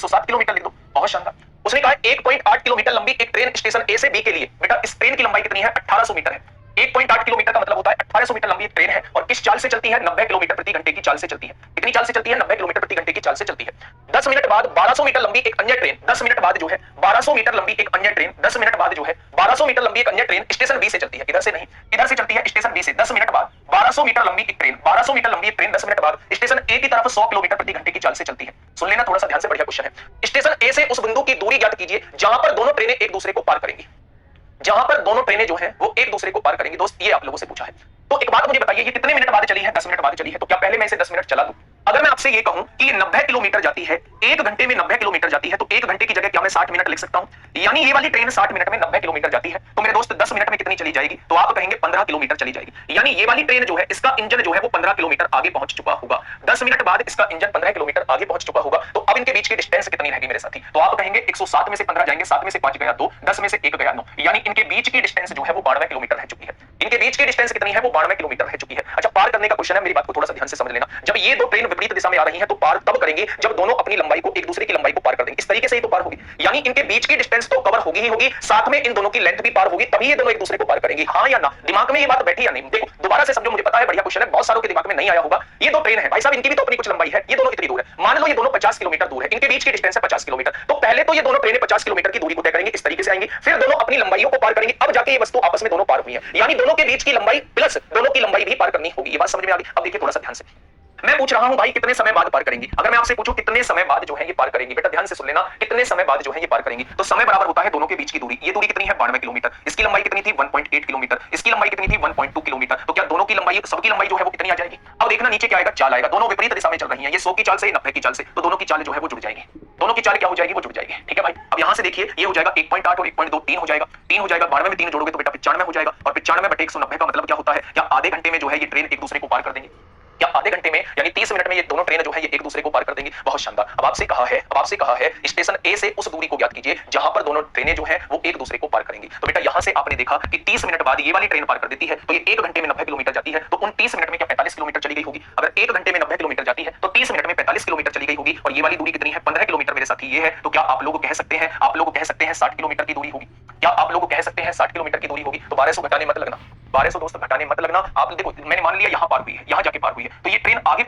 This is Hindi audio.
107 किलोमीटर लिख दो, बहुत शानदार। उसने कहा 1.8 किलोमीटर लंबी एक ट्रेन स्टेशन ए से बी के लिए, बेटा इस ट्रेन की लंबाई कितनी है? 1800 मीटर है। 1.8 किलोमीटर का मतलब होता है 1800 मीटर लंबी एक ट्रेन है और किस चाल से चलती है? 90 किलोमीटर प्रति घंटे की चाल से चलती है। कितनी चाल से चलती है? 90 किलोमीटर प्रति घंटे की चाल से चलती है। 10 मिनट बाद 1200 मीटर लंबी एक अन्य ट्रेन, 10 मिनट बाद जो है 1200 मीटर लंबी एक अन्य ट्रेन, 10 मिनट बाद जो है 1200 मीटर लंबी एक अन्य ट्रेन स्टेशन बी से चलती है। इधर से नहीं, इधर से चलती है स्टेशन बी से। 10 मिनट बाद 1200 मीटर लंबी एक ट्रेन, 1200 मीटर लंबी एक ट्रेन 10 मिनट बाद स्टेशन ए की तरफ 100 किलोमीटर प्रति घंटे की चाल से चलती है। सुन लेना थोड़ा सा ध्यान से, बढ़िया क्वेश्चन है। स्टेशन ए से उस बिंदु की दूरी ज्ञात कीजिए जहां पर दोनों ट्रेनें एक दूसरे को पार करेंगी। जहां पर दोनों ट्रेनें जो हैं वो एक दूसरे को पार करेंगी। दोस्त ये आप लोगों से पूछा है। तो एक बात मुझे बताइए, ये कितने मिनट बाद चली है? 10 मिनट बाद चली है। तो क्या पहले मैं इसे 10 मिनट चला दूं? अगर मैं आपसे ये कहूं कि ये 90 किलोमीटर जाती है, एक घंटे में 90 किलोमीटर जाती है, तो एक घंटे की जगह क्या मैं 60 मिनट लिख सकता हूं? यानी ये वाली ट्रेन 60 मिनट में 90 किलोमीटर जाती है, तो मेरे दोस्त 10 मिनट में कितनी चली जाएगी? तो आप कहेंगे 15 किलोमीटर चली जाएगी। यानी ये वाली ट्रेन जो है, इसका इंजन जो है वो 15 किलोमीटर आगे पहुंच चुका होगा। 10 मिनट बाद इसका इंजन 15 किलोमीटर आगे पहुंच चुका होगा। तो अब इनके बीच की डिस्टेंस कितनी रहेगी मेरे साथी? तो आप कहेंगे 107 में से 15 जाएंगे, 7 में से 5 गया 2, 10 में से 1 गया 9, यानी इनके बीच की डिस्टेंस जो है वो 92 किलोमीटर रह चुकी है। इनके बीच की डिस्टेंस कितनी है? वो 92 किलोमीटर रह चुकी है। अच्छा, पार करने का क्वेश्चन है, मेरी बात को थोड़ा सा ध्यान से समझ लेना। जब ये दो ट्रेन विपरीत दिशा में आ रही है तो पार तब करेंगे जब दोनों अपनी लंबाई को एक दूसरे की लंबाई को पार कर देंगे। इस तरीके से ही तो पार होगी। यानी इनके बीच की डिस्टेंस तो कवर होगी ही होगी, साथ में इन दोनों की लेंथ भी पार होगी, तभी ये दोनों एक दूसरे को पार करेंगे। हाँ या ना? दिमाग में ये बात बैठी या नहीं? देखो दोबारा से समझो, मुझे पता है बढ़िया क्वेश्चन है, बहुत सारों के दिमाग में नहीं आया होगा। ये दो ट्रेन है भाई साहब, इनकी भी तो अपनी कुछ लंबाई है। ये दोनों इतनी दूर है, मान लो ये दोनों 50 किलोमीटर दूर है, इनके बीच की डिस्टेंस है 50 किलोमीटर। तो पहले तो ये दोनों ट्रेनें 50 किलोमीटर की दूरी को तय करेंगे, इस तरीके से आएंगी, फिर दोनों अपनी लंबाइयों को पार करेंगे, अब जाके ये वस्तु आपस में दोनों पार हुई है। यानी दोनों के बीच की लंबाई प्लस दोनों की लंबाई भी पार करनी होगी। ये बात समझ में आ गई? अब देखिए थोड़ा सा ध्यान से, मैं पूछ रहा हूं भाई कितने समय बाद पार करेंगी। अगर मैं आपसे पूछूं कितने समय बाद जो है ये पार करेंगी, बेटा ध्यान से सुन लेना, कितने समय बाद जो है ये पार करेंगी, तो समय बराबर होता है दोनों के बीच की दूरी। ये दूरी कितनी है? 92 किलोमीटर। इसकी लंबाई कितनी थी? 1.8 किलोमीटर। इसकी लंबाई कितनी थी? 1.2 किलोमीटर। तो क्या दोनों की लंबाई, सबकी लंबाई जो है वो कितनी आ जाएगी? अब देखना नीचे क्या आएगा? चाल आएगा। दोनों विपरीत दिशा में चल रही हैं, ये 100 की चाल से, 90 की चाल से, तो दोनों की चाल जो है वो जुड़ जाएगी। दोनों की चाल क्या हो जाएगी? वो जुड़ जाएगी। ठीक है भाई, अब यहां से देखिए, ये हो जाएगा 1.8 और 1.2 3 हो जाएगा, 3 हो जाएगा, 92 में 3 जोड़ोगे तो बेटा 95 हो जाएगा, और 95 बटे 190 का मतलब क्या होता है? क्या आधे घंटे में जो है ये ट्रेन एक दूसरे को पार कर देंगे? क्या आधे घंटे में यानी 30 मिनट में ये दोनों ट्रेन जो है ये एक दूसरे को पार कर देंगी? बहुत शानदार। अब आपसे कहा है स्टेशन ए से उस दूरी को ज्ञात कीजिए जहां पर दोनों ट्रेनें जो है वो एक दूसरे को पार करेंगी। तो बेटा यहां से आपने देखा कि 30 मिनट बाद ये वाली ट्रेन पार कर देती है, तो ये 1 घंटे में 90 किलोमीटर जाती है, तो उन 30 मिनट में क्या 45 किलोमीटर चली गई होगी? अगर 1 घंटे में 90 किलोमीटर जाती है तो 30 मिनट में 45 किलोमीटर चली गई होगी, और ये वाली दूरी कितनी है? 15 किलोमीटर मेरे साथी ये है। तो क्या आप लोग कह सकते हैं, 60 किलोमीटर की दूरी होगी? क्या आप लोग कह सकते हैं 60 किलोमीटर की दूरी होगी? तो 1200 घटाने मत लगना, 1200 दोस्त घटाने मत लगना। आप देखो मैंने मान लिया यहां पार हुई है, यहां जाके पार हुई है, तो ये ट्रेन आगे